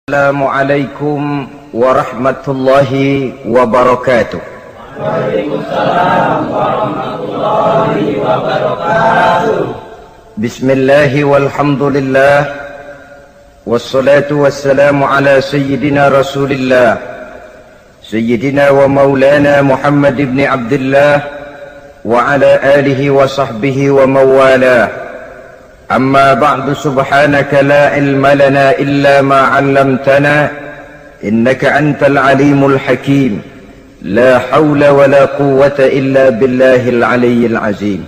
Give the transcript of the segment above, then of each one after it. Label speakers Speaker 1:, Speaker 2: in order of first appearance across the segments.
Speaker 1: Assalamualaikum warahmatullahi wabarakatuh.
Speaker 2: Waalaikumsalam warahmatullahi wabarakatuh.
Speaker 1: Bismillahi walhamdulillah, wassalatu wassalamu ala sayyidina rasulillah, sayyidina wa maulana Muhammad ibn Abdullah wa ala alihi wa sahbihi wa mawalah. أما بعد سبحانك لا علم لنا إلا ما علمتنا إنك أنت العليم الحكيم لا حول ولا قوة إلا بالله العلي العظيم.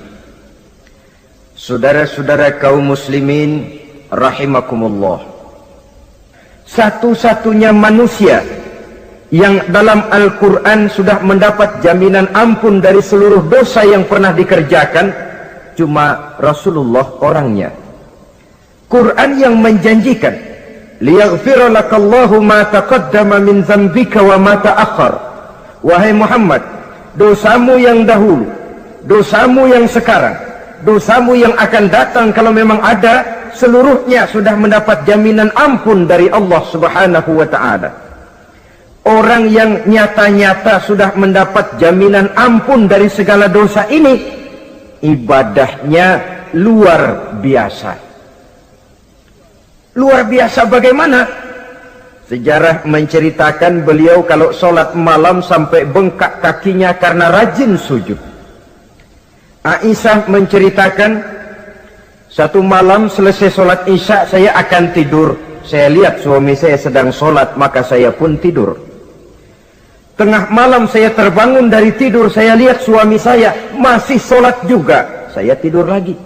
Speaker 1: Saudara-saudara kaum muslimin rahimakumullah, satu-satunya manusia yang dalam Al-Quran sudah mendapat jaminan ampun dari seluruh dosa yang pernah dikerjakan cuma Rasulullah orangnya. Quran yang menjanjikan liyaghfira lakallahu ma taqaddama min dzambika wa ma ta'akhkhar. Wahai Muhammad, dosamu yang dahulu, dosamu yang sekarang, dosamu yang akan datang kalau memang ada, seluruhnya sudah mendapat jaminan ampun dari Allah Subhanahu wa taala. Orang yang nyata-nyata sudah mendapat jaminan ampun dari segala dosa ini, ibadahnya luar biasa. Luar biasa bagaimana? Sejarah menceritakan beliau kalau sholat malam sampai bengkak kakinya karena rajin sujud. Aisyah menceritakan, satu malam selesai sholat isya saya akan tidur. Saya lihat suami saya sedang sholat, maka saya pun tidur. Tengah malam saya terbangun dari tidur, saya lihat suami saya masih sholat juga. Saya tidur lagi.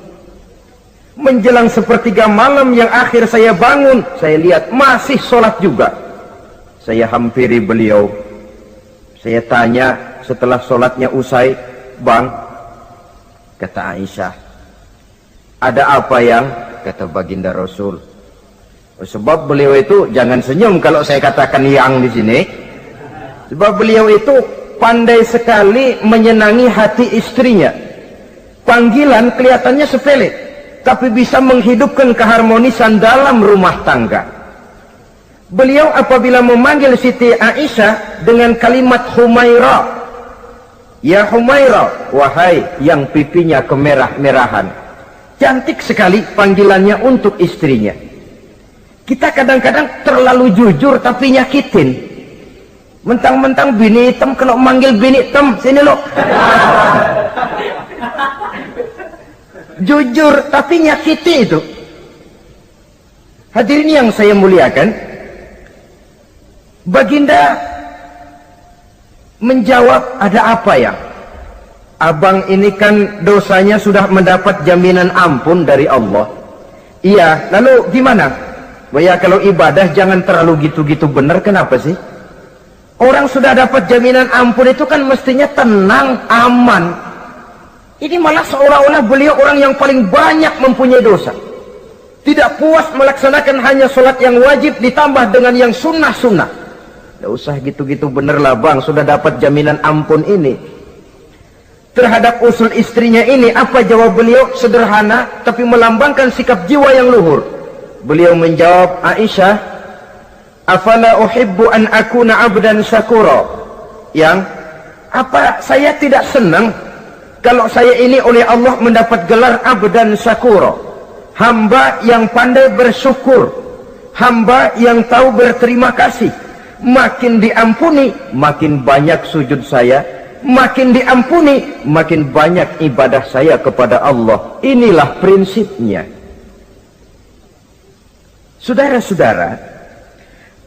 Speaker 1: Menjelang sepertiga malam yang akhir saya bangun, saya lihat masih sholat juga. Saya hampiri beliau. Saya tanya setelah sholatnya usai, "Bang," kata Aisyah, "ada apa yang?" Kata baginda Rasul. Sebab beliau itu, jangan senyum kalau saya katakan yang di sini. Sebab beliau itu pandai sekali menyenangi hati istrinya. Panggilan kelihatannya sepele, tapi bisa menghidupkan keharmonisan dalam rumah tangga. Beliau apabila memanggil Siti Aisyah dengan kalimat Humaira, "Ya Humaira," wahai yang pipinya kemerah-merahan. Cantik sekali panggilannya untuk istrinya. Kita kadang-kadang terlalu jujur tapi nyakitin. Mentang-mentang bini hitam, kalau manggil bini hitam, sini lo. Jujur tapi nyakiti itu. Hadirin yang saya muliakan, baginda menjawab, "Ada apa ya? Abang ini kan dosanya sudah mendapat jaminan ampun dari Allah." "Iya, lalu gimana?" "Ya kalau ibadah jangan terlalu gitu-gitu bener, kenapa sih? Orang sudah dapat jaminan ampun itu kan mestinya tenang, aman. Ini malah seolah-olah beliau orang yang paling banyak mempunyai dosa. Tidak puas melaksanakan hanya sholat yang wajib ditambah dengan yang sunnah-sunnah. Tidak usah gitu-gitu bener lah bang, sudah dapat jaminan ampun ini." Terhadap usul istrinya ini, apa jawab beliau? Sederhana, tapi melambangkan sikap jiwa yang luhur. Beliau menjawab, "Aisyah, afala uhibbu an akuna abdan syakura." Yang apa saya tidak senang kalau saya ini oleh Allah mendapat gelar abdan syakura, hamba yang pandai bersyukur, hamba yang tahu berterima kasih. Makin diampuni, makin banyak sujud saya, makin diampuni, makin banyak ibadah saya kepada Allah. Inilah prinsipnya. Saudara-saudara,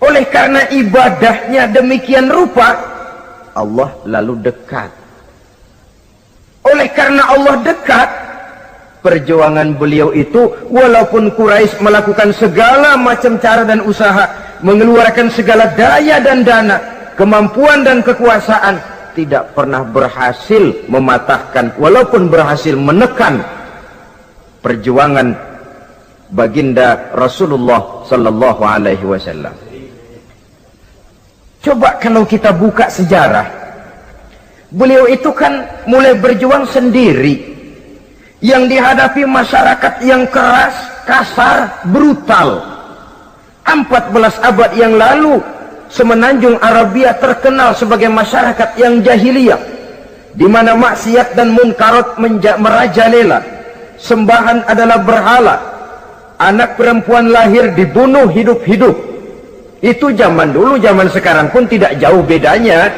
Speaker 1: oleh karena ibadahnya demikian rupa, Allah lalu dekat. Oleh karena Allah dekat, perjuangan beliau itu, walaupun Quraisy melakukan segala macam cara dan usaha, mengeluarkan segala daya dan dana, kemampuan dan kekuasaan, tidak pernah berhasil mematahkan, walaupun berhasil menekan perjuangan baginda Rasulullah sallallahu alaihi wasallam. Coba kalau kita buka sejarah, beliau itu kan mulai berjuang sendiri, yang dihadapi masyarakat yang keras, kasar, brutal. 14 abad yang lalu, semenanjung Arabia terkenal sebagai masyarakat yang jahiliyah, di mana maksiat dan munkarat merajalela. Sembahan adalah berhala. Anak perempuan lahir dibunuh hidup-hidup. Itu zaman dulu, zaman sekarang pun tidak jauh bedanya.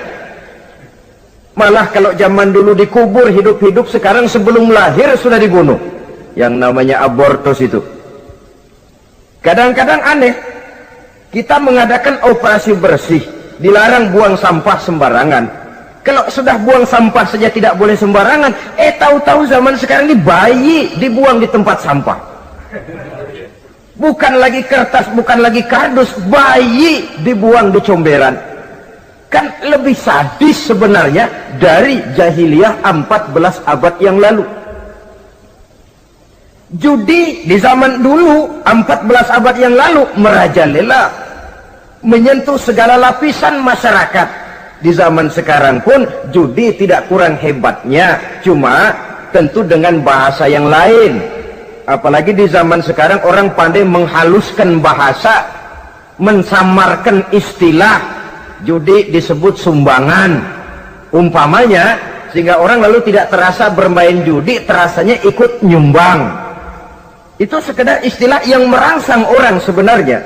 Speaker 1: Malah kalau zaman dulu dikubur hidup-hidup, sekarang sebelum lahir sudah dibunuh. Yang namanya abortus itu. Kadang-kadang aneh, kita mengadakan operasi bersih, dilarang buang sampah sembarangan. Kalau sudah buang sampah saja tidak boleh sembarangan, tahu-tahu zaman sekarang ini bayi dibuang di tempat sampah. Bukan lagi kertas, bukan lagi kardus, bayi dibuang di comberan. Kan lebih sadis sebenarnya dari jahiliyah 14 abad yang lalu. Judi di zaman dulu 14 abad yang lalu merajalela, menyentuh segala lapisan masyarakat. Di zaman sekarang pun judi tidak kurang hebatnya, cuma tentu dengan bahasa yang lain. Apalagi di zaman sekarang orang pandai menghaluskan bahasa, mensamarkan istilah. Judi disebut sumbangan umpamanya, sehingga orang lalu tidak terasa bermain judi, terasanya ikut nyumbang. Itu sekedar istilah yang merangsang orang sebenarnya.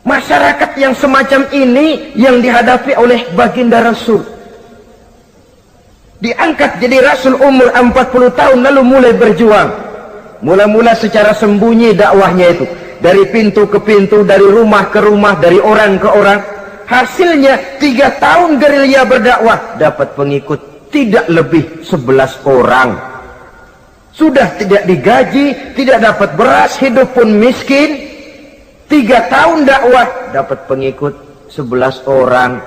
Speaker 1: Masyarakat yang semacam ini yang dihadapi oleh baginda Rasul. Diangkat jadi Rasul umur 40 tahun lalu mulai berjuang. Mula-mula secara sembunyi dakwahnya itu. Dari pintu ke pintu, dari rumah ke rumah, dari orang ke orang. Hasilnya 3 tahun gerilya berdakwah, dapat pengikut tidak lebih 11 orang. Sudah tidak digaji, tidak dapat beras, hidup pun miskin. 3 tahun dakwah, dapat pengikut 11 orang.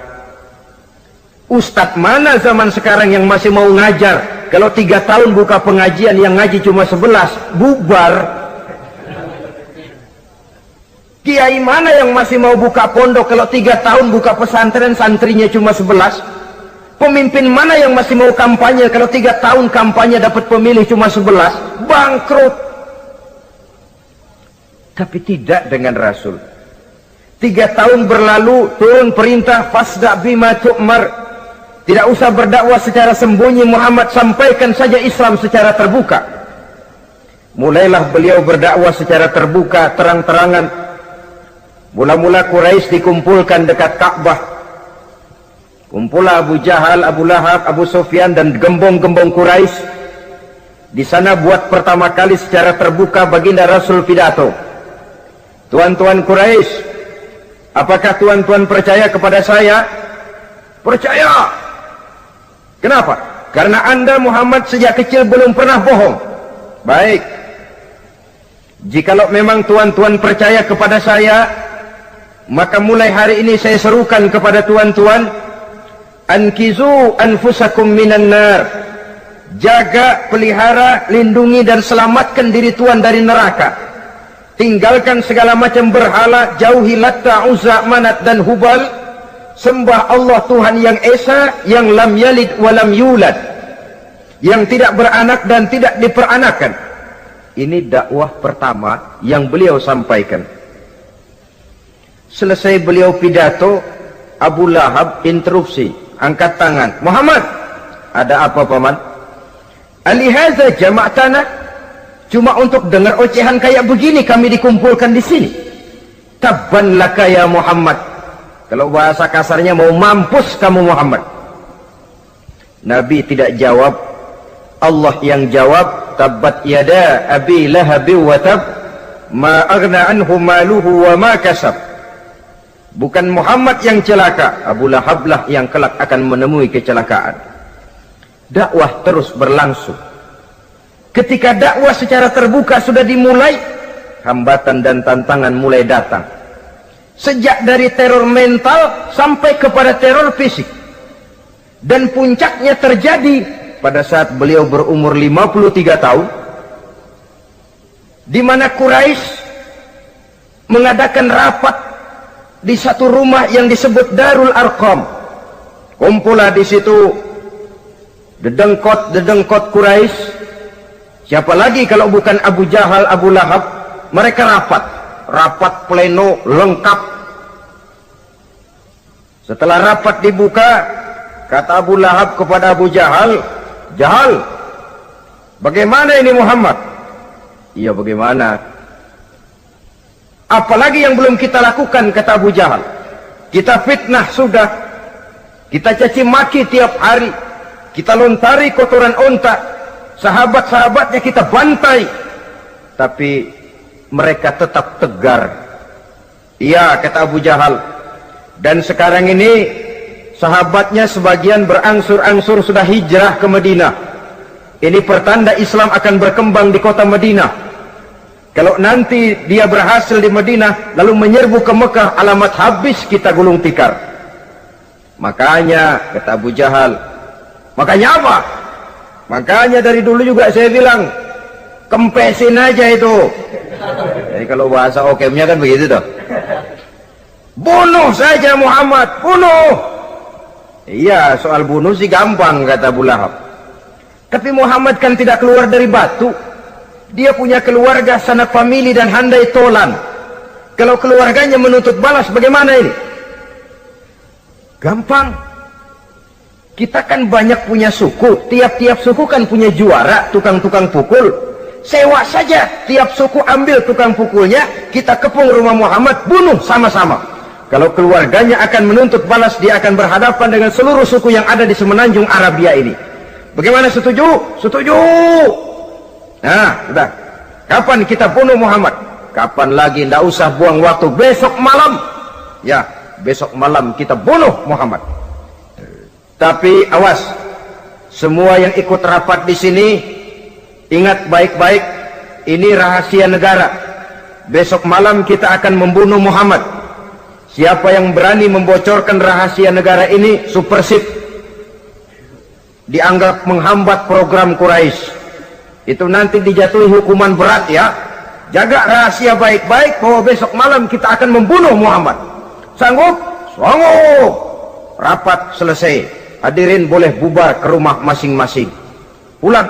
Speaker 1: Ustadz mana zaman sekarang yang masih mau ngajar? Kalau 3 tahun buka pengajian, yang ngaji cuma 11, bubar. Kiai mana yang masih mau buka pondok? Kalau 3 tahun buka pesantren, santrinya cuma 11. Pemimpin mana yang masih mau kampanye? Kalau 3 tahun kampanye dapat pemilih cuma 11, bangkrut. Tapi tidak dengan Rasul. 3 tahun berlalu, turun perintah fasda bima tu'mar. Tidak usah berdakwah secara sembunyi, Muhammad sampaikan saja Islam secara terbuka. Mulailah beliau berdakwah secara terbuka, terang-terangan. Mula-mula Quraisy dikumpulkan dekat Ka'bah. Kumpulah Abu Jahal, Abu Lahab, Abu Sufyan dan gembong-gembong Quraisy. Di sana buat pertama kali secara terbuka baginda Rasul pidato. Tuan-tuan Quraisy, apakah tuan-tuan percaya kepada saya? Percaya. Kenapa? Karena Anda Muhammad sejak kecil belum pernah bohong. Baik. Jikalau memang tuan-tuan percaya kepada saya, maka mulai hari ini saya serukan kepada tuan-tuan, ankizu anfusakum minan nar. Jaga, pelihara, lindungi dan selamatkan diri tuan dari neraka. Tinggalkan segala macam berhala, jauhi Latta, Uzza, Manat dan Hubal. Sembah Allah Tuhan yang Esa, yang lam yalid walam yulad, yang tidak beranak dan tidak diperanakan. Ini dakwah pertama yang beliau sampaikan. Selesai beliau pidato, Abu Lahab interupsi, angkat tangan. Muhammad, ada apa paman? Alihaza jama'tana, cuma untuk dengar ocehan kayak begini kami dikumpulkan di sini. Tabban laka ya Muhammad. Kalau bahasa kasarnya, mau mampus kamu Muhammad. Nabi tidak jawab, Allah yang jawab. Tabbat yada abi lahabi wa tab, ma aghna anhu maluhu wa ma kasab. Bukan Muhammad yang celaka, Abu Lahab lah yang kelak akan menemui kecelakaan. Dakwah terus berlangsung. Ketika dakwah secara terbuka sudah dimulai, hambatan dan tantangan mulai datang. Sejak dari teror mental sampai kepada teror fisik. Dan puncaknya terjadi pada saat beliau berumur 53 tahun, di mana Quraisy mengadakan rapat di satu rumah yang disebut Darul Arqam. Kumpulah di situ dedengkot Quraisy. Siapa lagi kalau bukan Abu Jahal, Abu Lahab? Mereka rapat. rapat pleno lengkap. Setelah rapat dibuka, kata Abu Lahab kepada Abu Jahal, "Jahal, bagaimana ini Muhammad?" "Iya, bagaimana? Apalagi yang belum kita lakukan," kata Abu Jahal. "Kita fitnah sudah, kita caci maki tiap hari, kita lontari kotoran onta, sahabat-sahabatnya kita bantai, tapi mereka tetap tegar." "Iya," kata Abu Jahal, "dan sekarang ini sahabatnya sebagian berangsur-angsur sudah hijrah ke Madinah. Ini pertanda Islam akan berkembang di kota Madinah. Kalau nanti dia berhasil di Madinah lalu menyerbu ke Mekah, alamat habis kita gulung tikar." "Makanya," kata Abu Jahal. "Makanya apa?" "Makanya dari dulu juga saya bilang, kempesin aja itu." Jadi kalau bahasa okemnya kan begitu toh. "Bunuh saja Muhammad, bunuh." "Iya, soal bunuh sih gampang," kata Abu Lahab. "Tapi Muhammad kan tidak keluar dari batu. Dia punya keluarga, sanak famili dan handai tolan. Kalau keluarganya menuntut balas, bagaimana ini?" "Gampang. Kita kan banyak punya suku. Tiap-tiap suku kan punya juara, tukang-tukang pukul. Sewa saja, tiap suku ambil tukang pukulnya, kita kepung rumah Muhammad, bunuh sama-sama. Kalau keluarganya akan menuntut balas, dia akan berhadapan dengan seluruh suku yang ada di semenanjung Arabia ini. Bagaimana, setuju?" "Setuju." "Nah, sudah. Kapan kita bunuh Muhammad?" "Kapan lagi, tidak usah buang waktu. Besok malam." "Ya, besok malam kita bunuh Muhammad. Tapi awas, semua yang ikut rapat di sini, ingat baik-baik, ini rahasia negara. Besok malam kita akan membunuh Muhammad. Siapa yang berani membocorkan rahasia negara ini, supersip, dianggap menghambat program Quraisy. Itu nanti dijatuhi hukuman berat ya. Jaga rahasia baik-baik bahwa besok malam kita akan membunuh Muhammad. Sanggup?" "Sanggup." Rapat selesai. Hadirin boleh bubar ke rumah masing-masing. Pulang.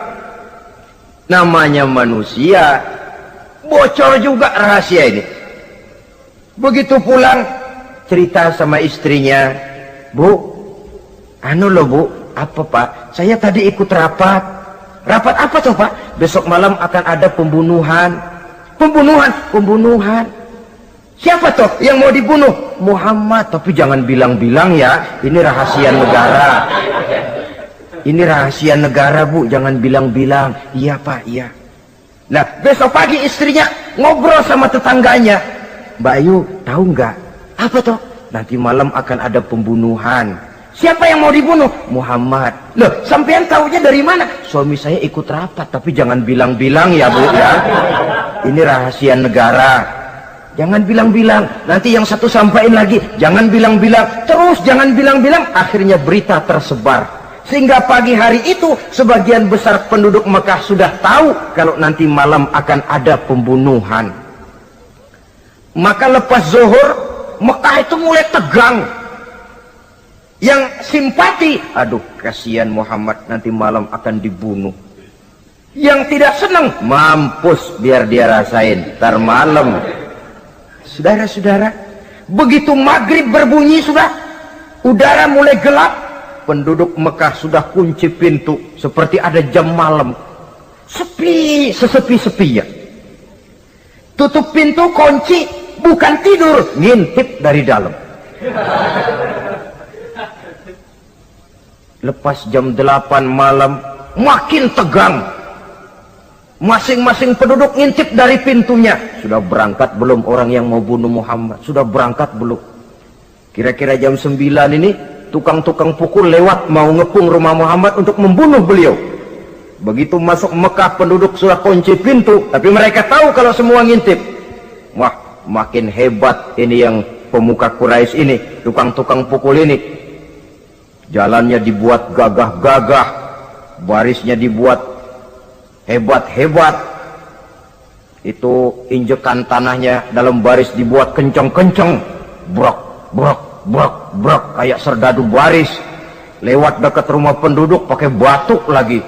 Speaker 1: Namanya manusia, bocor juga rahasia ini. Begitu pulang, cerita sama istrinya, "Bu, anu loh Bu." "Apa Pak?" "Saya tadi ikut rapat." "Rapat apa tuh Pak?" "Besok malam akan ada pembunuhan." Pembunuhan. "Siapa tuh yang mau dibunuh?" "Muhammad." "Tapi jangan bilang-bilang ya, ini rahasia negara." "Ini rahasia negara Bu, jangan bilang-bilang." "Iya Pak, iya." Nah, besok pagi istrinya ngobrol sama tetangganya, "Mbak Ayu, tahu nggak?" "Apa tuh?" "Nanti malam akan ada pembunuhan." "Siapa yang mau dibunuh?" "Muhammad." "Loh, sampean tahunya dari mana?" "Suami saya ikut rapat." "Tapi jangan bilang-bilang ya Bu ya. Ini rahasia negara. Jangan bilang-bilang. Nanti yang satu sampaikan lagi, jangan bilang-bilang. Terus jangan bilang-bilang. Akhirnya berita tersebar. Sehingga pagi hari itu sebagian besar penduduk Mekah sudah tahu kalau nanti malam akan ada pembunuhan. Maka lepas zuhur, Mekah itu mulai tegang. Yang simpati, "Aduh, kasihan Muhammad, nanti malam akan dibunuh." Yang tidak senang, "Mampus, biar dia rasain, ntar malam." Saudara-saudara, begitu maghrib berbunyi sudah, udara mulai gelap, penduduk Mekah sudah kunci pintu seperti ada jam malam. Sepi, sesepi-sepinya. Tutup pintu, kunci, bukan tidur, ngintip dari dalam. Lepas jam 8 malam, makin tegang. Masing-masing penduduk ngintip dari pintunya. Sudah berangkat belum orang yang mau bunuh Muhammad? Sudah berangkat belum? Kira-kira jam 9 ini, tukang-tukang pukul lewat mau ngepung rumah Muhammad untuk membunuh beliau. Begitu masuk Mekah, penduduk sudah kunci pintu, tapi mereka tahu kalau semua ngintip. Wah, makin hebat ini yang pemuka Quraisy ini, tukang-tukang pukul ini. Jalannya dibuat gagah-gagah, barisnya dibuat hebat-hebat. Itu injekan tanahnya dalam baris dibuat kencang-kencang, brok, brok, brok, brok, kayak serdadu baris. Lewat dekat rumah penduduk pakai batuk lagi.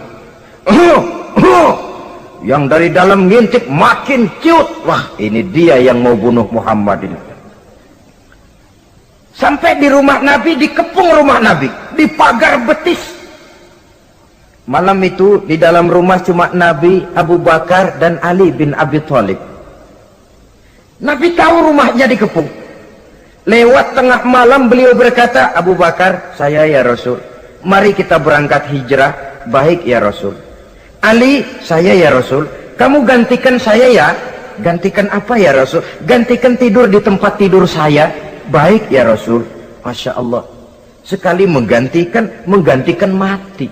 Speaker 1: yang dari dalam ngintip makin ciut. Wah, ini dia yang mau bunuh Muhammad ini. Sampai di rumah Nabi, dikepung rumah Nabi, di pagar betis. Malam itu di dalam rumah cuma Nabi, Abu Bakar dan Ali bin Abi Thalib. Nabi tahu rumahnya dikepung. Lewat tengah malam beliau berkata, Abu Bakar, saya ya Rasul, mari kita berangkat hijrah. Baik ya Rasul. Ali, saya ya Rasul, kamu gantikan saya ya. Gantikan apa ya Rasul? Gantikan tidur di tempat tidur saya. Baik ya Rasul. Masya Allah, sekali menggantikan mati.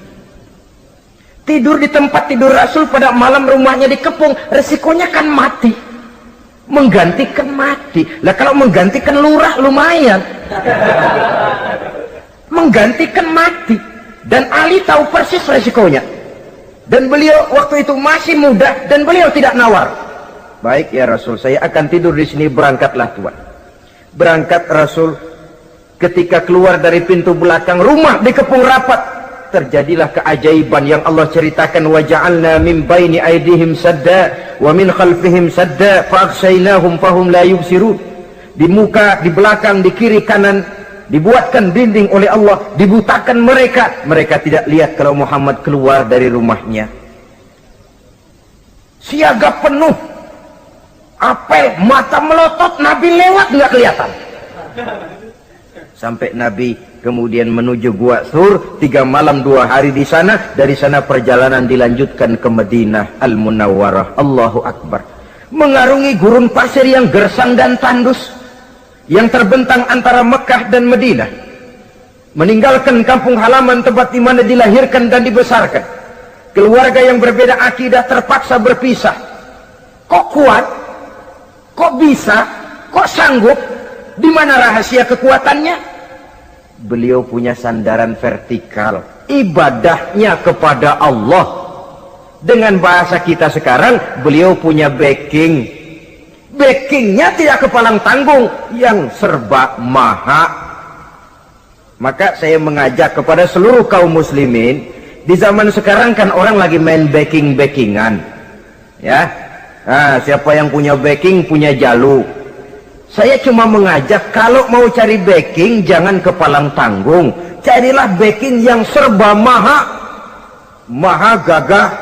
Speaker 1: Tidur di tempat tidur Rasul pada malam rumahnya dikepung, resikonya kan mati. Menggantikan mati. Lah kalau menggantikan lurah lumayan. Menggantikan mati. Dan Ali tahu persis resikonya. Dan beliau waktu itu masih muda dan beliau tidak nawar. Baik ya Rasul, saya akan tidur di sini, berangkatlah Tuhan. Berangkat Rasul. Ketika keluar dari pintu belakang, rumah dikepung rapat. Terjadilah keajaiban yang Allah ceritakan, wa ja'alna min baini aydihim sadda wa min khalfihim sadda fa aghshaynahum fahum la yubsirun. Di muka, di belakang, di kiri kanan dibuatkan dinding oleh Allah, dibutakan mereka tidak lihat kalau Muhammad keluar dari rumahnya. Siaga penuh, apel, mata melotot, Nabi lewat nggak kelihatan. Sampai Nabi kemudian menuju Gua Thur, 3 malam 2 hari di sana. Dari sana perjalanan dilanjutkan ke Madinah Al-Munawwarah. Allahu Akbar. Mengarungi gurun pasir yang gersang dan tandus, yang terbentang antara Mekah dan Madinah, meninggalkan kampung halaman tempat di mana dilahirkan dan dibesarkan. Keluarga yang berbeda akidah terpaksa berpisah. Kok kuat? Kok bisa? Kok sanggup? Di mana rahasia kekuatannya? Beliau punya sandaran vertikal, ibadahnya kepada Allah. Dengan bahasa kita sekarang, beliau punya backing. Backingnya tidak kepalang tanggung, yang serba maha. Maka saya mengajak kepada seluruh kaum muslimin, di zaman sekarang kan orang lagi main backingan, ya. Nah, siapa yang punya backing punya jalu. Saya cuma mengajak, kalau mau cari backing jangan kepalang tanggung, carilah backing yang serba maha, maha gagah,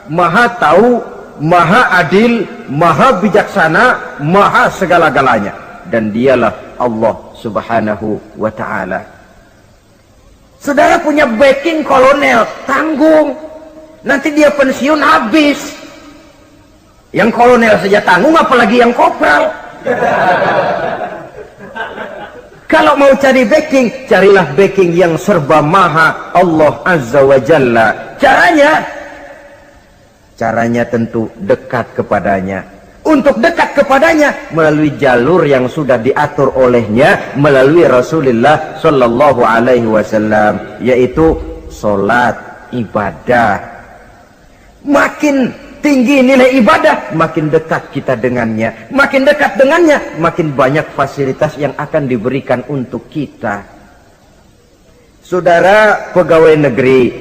Speaker 1: maha tahu, maha adil, maha bijaksana, maha segala-galanya. Dan dialah Allah subhanahu wa ta'ala. Saudara punya backing kolonel, tanggung. Nanti dia pensiun habis. Yang kolonel saja tanggung, apalagi yang kopral. Kalau mau cari backing, carilah backing yang serba maha, Allah azza wa jalla. Caranya tentu dekat kepadanya. Untuk dekat kepadanya melalui jalur yang sudah diatur olehnya, melalui Rasulullah sallallahu alaihi wasallam, yaitu salat, ibadah. Makin tinggi nilai ibadah, makin dekat kita dengannya. Makin dekat dengannya, makin banyak fasilitas yang akan diberikan untuk kita. Saudara pegawai negeri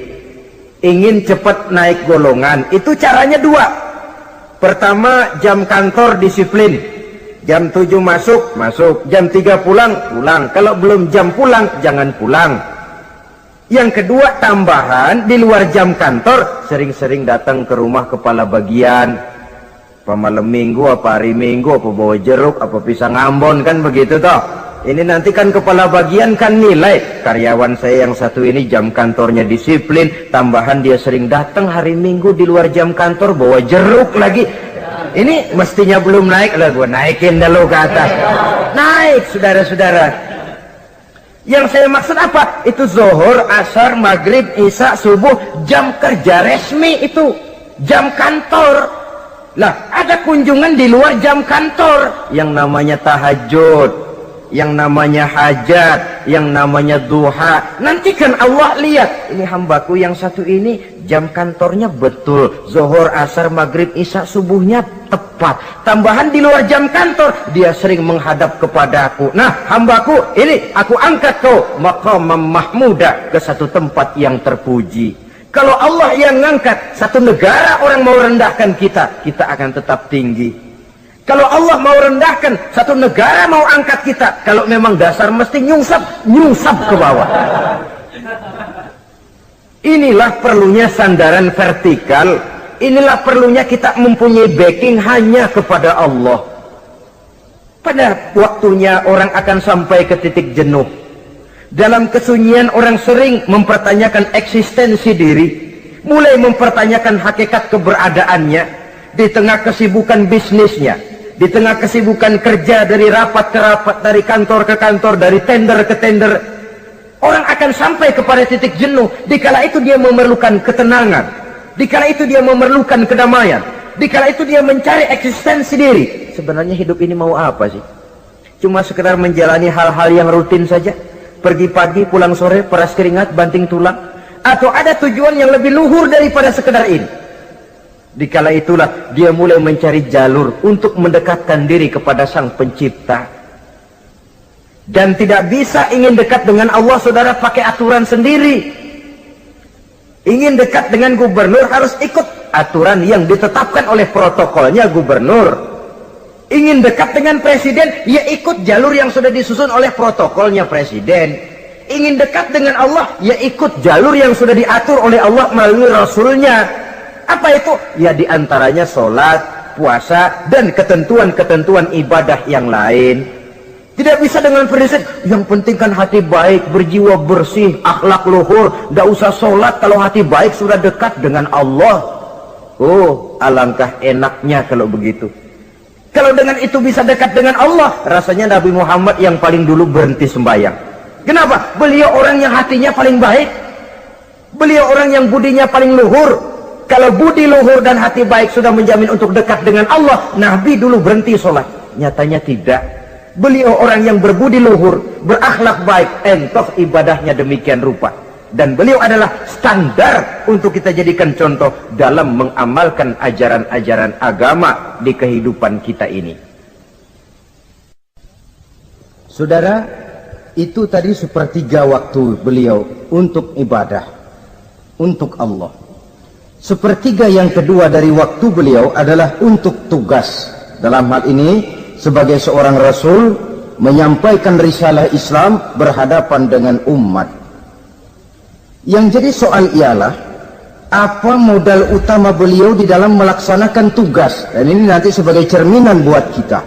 Speaker 1: ingin cepat naik golongan, itu caranya 2. Pertama, jam kantor disiplin. Jam 7 masuk, jam 3 pulang. Kalau belum jam pulang, jangan pulang. Yang kedua, tambahan, di luar jam kantor sering-sering datang ke rumah kepala bagian. Apa malam minggu, apa hari minggu, apa bawa jeruk, apa pisang Ambon, kan begitu toh. Ini nanti kan kepala bagian kan nilai, karyawan saya yang satu ini jam kantornya disiplin, tambahan dia sering datang hari minggu di luar jam kantor bawa jeruk lagi. Ini mestinya belum naik, lah gua naikin dulu ke atas. Naik, saudara-saudara. Yang saya maksud apa? Itu zuhur, asar, maghrib, isya, subuh, jam kerja resmi itu, jam kantor. Lah, ada kunjungan di luar jam kantor, yang namanya tahajud, yang namanya hajat, yang namanya duha. Nanti kan Allah lihat, ini hambaku yang satu ini jam kantornya betul, zuhur, asar, maghrib, isya, subuhnya tepat. Tambahan di luar jam kantor, dia sering menghadap kepadaku. Nah, hambaku ini aku angkat kau maqamam mahmuda, ke satu tempat yang terpuji. Kalau Allah yang ngangkat, satu negara orang mau rendahkan kita, kita akan tetap tinggi. Kalau Allah mau rendahkan, satu negara mau angkat kita, kalau memang dasar mesti nyungsap ke bawah. Inilah perlunya sandaran vertikal. Inilah perlunya kita mempunyai backing hanya kepada Allah. Pada waktunya orang akan sampai ke titik jenuh. Dalam kesunyian orang sering mempertanyakan eksistensi diri, mulai mempertanyakan hakikat keberadaannya, di tengah kesibukan bisnisnya, di tengah kesibukan kerja dari rapat ke rapat, dari kantor ke kantor, dari tender ke tender. Orang akan sampai kepada titik jenuh, dikala itu dia memerlukan ketenangan, dikala itu dia memerlukan kedamaian, dikala itu dia mencari eksistensi diri. Sebenarnya hidup ini mau apa sih? Cuma sekedar menjalani hal-hal yang rutin saja? Pergi pagi, pulang sore, peras keringat, banting tulang? Atau ada tujuan yang lebih luhur daripada sekedar ini? Dikala itulah dia mulai mencari jalur untuk mendekatkan diri kepada Sang Pencipta. Dan tidak bisa ingin dekat dengan Allah, saudara, pakai aturan sendiri. Ingin dekat dengan gubernur harus ikut aturan yang ditetapkan oleh protokolnya gubernur. Ingin dekat dengan presiden, ya ikut jalur yang sudah disusun oleh protokolnya presiden. Ingin dekat dengan Allah, ya ikut jalur yang sudah diatur oleh Allah melalui Rasulnya. Apa itu? Ya diantaranya sholat, puasa, dan ketentuan-ketentuan ibadah yang lain. Tidak bisa dengan prinsip, yang penting kan hati baik, berjiwa bersih, akhlak luhur, tidak usah sholat kalau hati baik sudah dekat dengan Allah. Oh, alangkah enaknya kalau begitu. Kalau dengan itu bisa dekat dengan Allah, rasanya Nabi Muhammad yang paling dulu berhenti sembahyang. Kenapa? Beliau orang yang hatinya paling baik. Beliau orang yang budinya paling luhur. Kalau budi luhur dan hati baik sudah menjamin untuk dekat dengan Allah, Nabi dulu berhenti sholat. Nyatanya tidak. Beliau orang yang berbudi luhur, berakhlak baik, entoh ibadahnya demikian rupa. Dan beliau adalah standar untuk kita jadikan contoh dalam mengamalkan ajaran-ajaran agama di kehidupan kita ini. Saudara, itu tadi sepertiga waktu beliau untuk ibadah, untuk Allah. Sepertiga yang kedua dari waktu beliau adalah untuk tugas. Dalam hal ini, sebagai seorang Rasul, menyampaikan risalah Islam berhadapan dengan umat. Yang jadi soal ialah, apa modal utama beliau di dalam melaksanakan tugas? Dan ini nanti sebagai cerminan buat kita.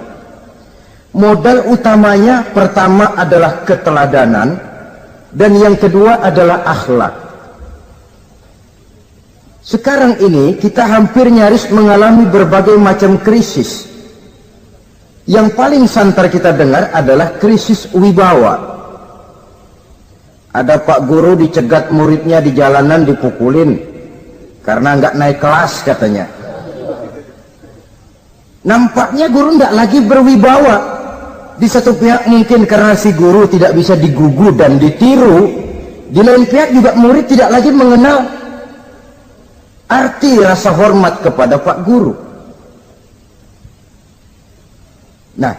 Speaker 1: Modal utamanya pertama adalah keteladanan, dan yang kedua adalah akhlak. Sekarang ini kita hampir nyaris mengalami berbagai macam krisis. Yang paling santer kita dengar adalah krisis wibawa. Ada pak guru dicegat muridnya di jalanan, dipukulin karena nggak naik kelas katanya. Nampaknya guru nggak lagi berwibawa. Di satu pihak mungkin karena si guru tidak bisa digugu dan ditiru. Di lain pihak juga murid tidak lagi mengenal arti rasa hormat kepada pak guru. Nah,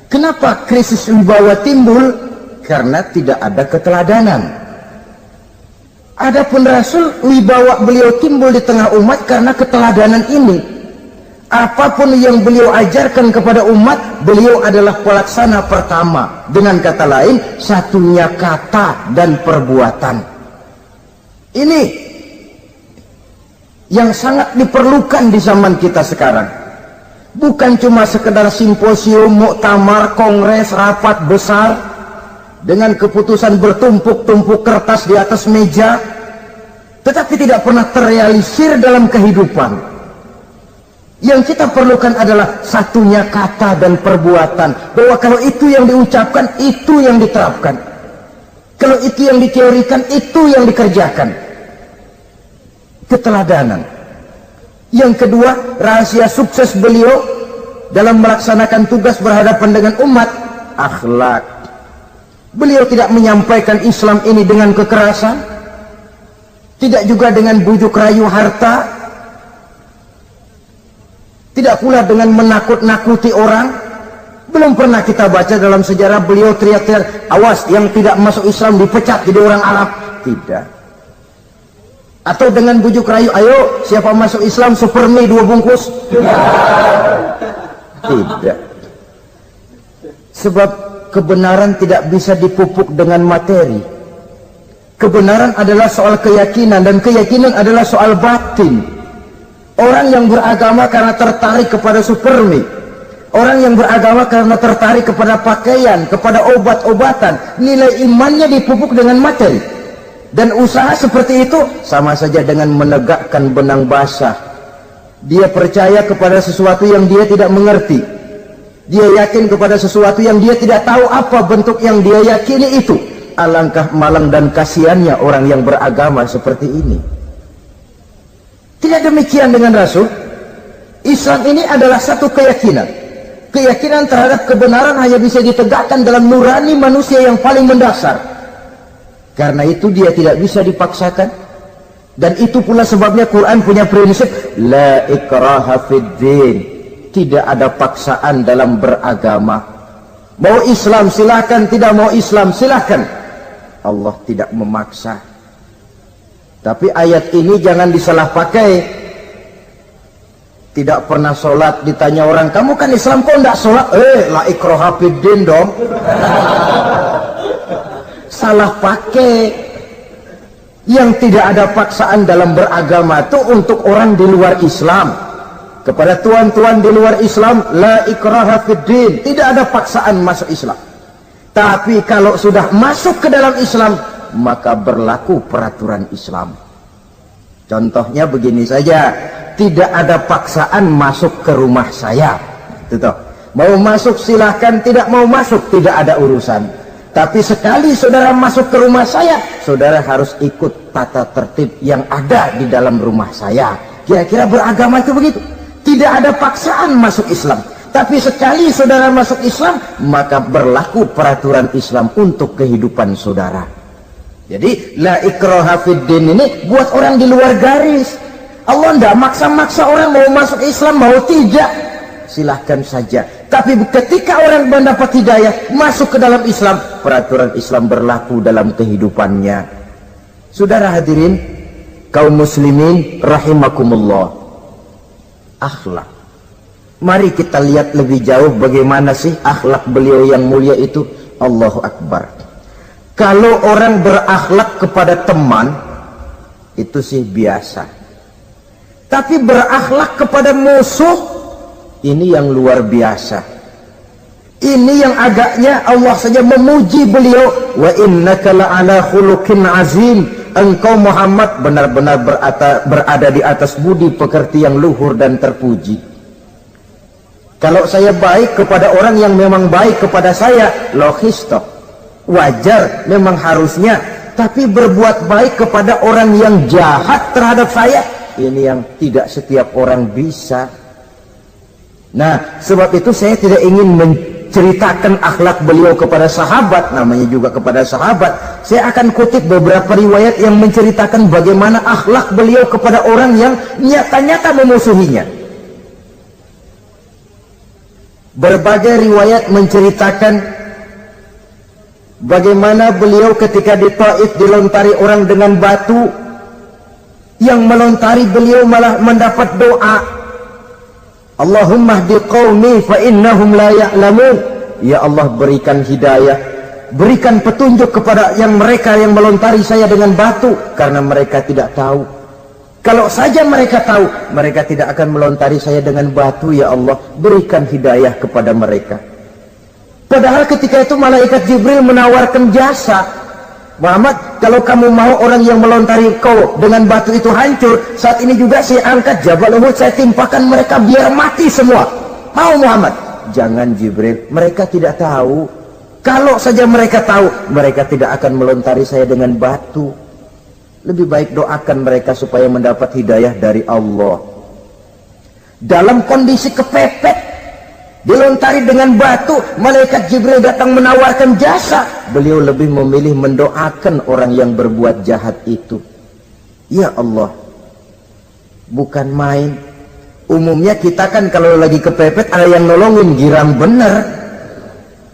Speaker 1: kenapa krisis wibawa timbul? Karena tidak ada keteladanan. Adapun Rasul, wibawa beliau timbul di tengah umat karena keteladanan ini. Apapun yang beliau ajarkan kepada umat, beliau adalah pelaksana pertama. Dengan kata lain, satunya kata dan perbuatan. Ini yang sangat diperlukan di zaman kita sekarang. Bukan cuma sekedar simposium, muktamar, kongres, rapat besar dengan keputusan bertumpuk-tumpuk kertas di atas meja, tetapi tidak pernah terrealisir dalam kehidupan. Yang kita perlukan adalah satunya kata dan perbuatan, bahwa kalau itu yang diucapkan, itu yang diterapkan. Kalau itu yang diteorikan, itu yang dikerjakan. Keteladanan. Yang kedua, rahasia sukses beliau dalam melaksanakan tugas berhadapan dengan umat, akhlak. Beliau tidak menyampaikan Islam ini dengan kekerasan, tidak juga dengan bujuk rayu harta, tidak pula dengan menakut-nakuti orang. Belum pernah kita baca dalam sejarah beliau teriak-teriak, awas yang tidak masuk Islam dipecat jadi orang Arab. Tidak. Atau dengan bujuk rayu, ayo siapa masuk Islam super mie 2 bungkus? Tidak. Sebab kebenaran tidak bisa dipupuk dengan materi. Kebenaran adalah soal keyakinan, dan keyakinan adalah soal batin. Orang yang beragama karena tertarik kepada super mie, orang yang beragama karena tertarik kepada pakaian, kepada obat-obatan, nilai imannya dipupuk dengan materi. Dan usaha seperti itu sama saja dengan menegakkan benang basah. Dia percaya kepada sesuatu yang dia tidak mengerti. Dia yakin kepada sesuatu yang dia tidak tahu apa bentuk yang dia yakini itu. Alangkah malang dan kasihannya orang yang beragama seperti ini. Tidak demikian dengan Rasul. Islam ini adalah satu keyakinan. Keyakinan terhadap kebenaran hanya bisa ditegakkan dalam nurani manusia yang paling mendasar. Karena itu dia tidak bisa dipaksakan. Dan itu pula sebabnya Quran punya prinsip la ikraha fid din. Tidak ada paksaan dalam beragama. Mau Islam silakan, tidak mau Islam silakan. Allah tidak memaksa. Tapi ayat ini jangan disalah pakai. Tidak pernah sholat, ditanya orang, kamu kan Islam kok enggak sholat? La ikraha fid din dong. Salah pakai. Yang tidak ada paksaan dalam beragama itu untuk orang di luar Islam. Kepada tuan-tuan di luar Islam, la ikraha fid din, tidak ada paksaan masuk Islam. Tapi kalau sudah masuk ke dalam Islam, maka berlaku peraturan Islam. Contohnya begini saja, tidak ada paksaan masuk ke rumah saya. Itu mau masuk silahkan, tidak mau masuk tidak ada urusan. Tapi sekali saudara masuk ke rumah saya, saudara harus ikut tata tertib yang ada di dalam rumah saya. Kira-kira beragama itu begitu. Tidak ada paksaan masuk Islam. Tapi sekali saudara masuk Islam, maka berlaku peraturan Islam untuk kehidupan saudara. Jadi la ikraha fid din ini buat orang di luar garis. Allah tidak maksa-maksa orang mau masuk Islam, mau tidak. Silahkan saja. Tapi ketika orang mendapat hidayah masuk ke dalam Islam, peraturan Islam berlaku dalam kehidupannya. Saudara hadirin kaum muslimin rahimakumullah. Akhlak. Mari kita lihat lebih jauh bagaimana sih akhlak beliau yang mulia itu. Allahu Akbar. Kalau orang berakhlak kepada teman itu sih biasa. Tapi berakhlak kepada musuh ini yang luar biasa. Ini yang agaknya Allah saja memuji beliau. Wa innaka la'ala khuluqin azim. Engkau Muhammad benar-benar berada di atas budi pekerti yang luhur dan terpuji. Kalau saya baik kepada orang yang memang baik kepada saya, logis toh, wajar, memang harusnya. Tapi berbuat baik kepada orang yang jahat terhadap saya, ini yang tidak setiap orang bisa. Nah, sebab itu saya tidak ingin menceritakan akhlak beliau kepada sahabat, namanya juga kepada sahabat. Saya akan kutip beberapa riwayat yang menceritakan bagaimana akhlak beliau kepada orang yang nyata-nyata memusuhinya. Berbagai riwayat menceritakan bagaimana beliau ketika di Taif dilontari orang dengan batu, yang melontari beliau malah mendapat doa, Allahumma hdi qaumi fa innahum la ya'lamun. Ya Allah, berikan hidayah, berikan petunjuk kepada yang mereka yang melontari saya dengan batu, karena mereka tidak tahu. Kalau saja mereka tahu, mereka tidak akan melontari saya dengan batu. Ya Allah, berikan hidayah kepada mereka. Padahal ketika itu malaikat Jibril menawarkan jasa. Muhammad, kalau kamu mau orang yang melontari kau dengan batu itu hancur, saat ini juga saya angkat Jabal Uhud, saya timpakan mereka biar mati semua. Mau Muhammad? Jangan Jibril, mereka tidak tahu. Kalau saja mereka tahu, mereka tidak akan melontari saya dengan batu. Lebih baik doakan mereka supaya mendapat hidayah dari Allah. Dalam kondisi kepepet, dilontari dengan batu, malaikat Jibril datang menawarkan jasa. Beliau lebih memilih mendoakan orang yang berbuat jahat itu. Ya Allah, bukan main. Umumnya kita kan kalau lagi kepepet ada yang nolongin, girang bener.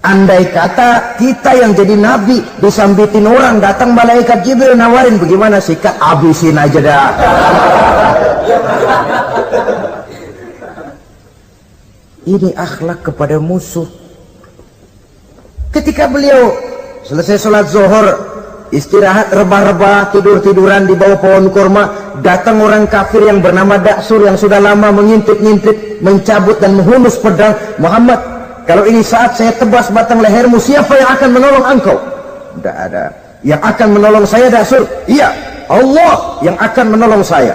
Speaker 1: Andai kata kita yang jadi nabi disambitin orang, datang malaikat Jibril nawarin, bagaimana sikat? Habisin aja dah. Ini akhlak kepada musuh. Ketika beliau selesai sholat zuhur, istirahat rebah-rebah, tidur-tiduran di bawah pohon kurma, datang orang kafir yang bernama Daksur yang sudah lama mengintip-ngintip, mencabut dan menghunus pedang. Muhammad, kalau ini saat saya tebas batang lehermu, siapa yang akan menolong engkau? Tidak ada. Yang akan menolong saya Daksur? Iya, Allah yang akan menolong saya.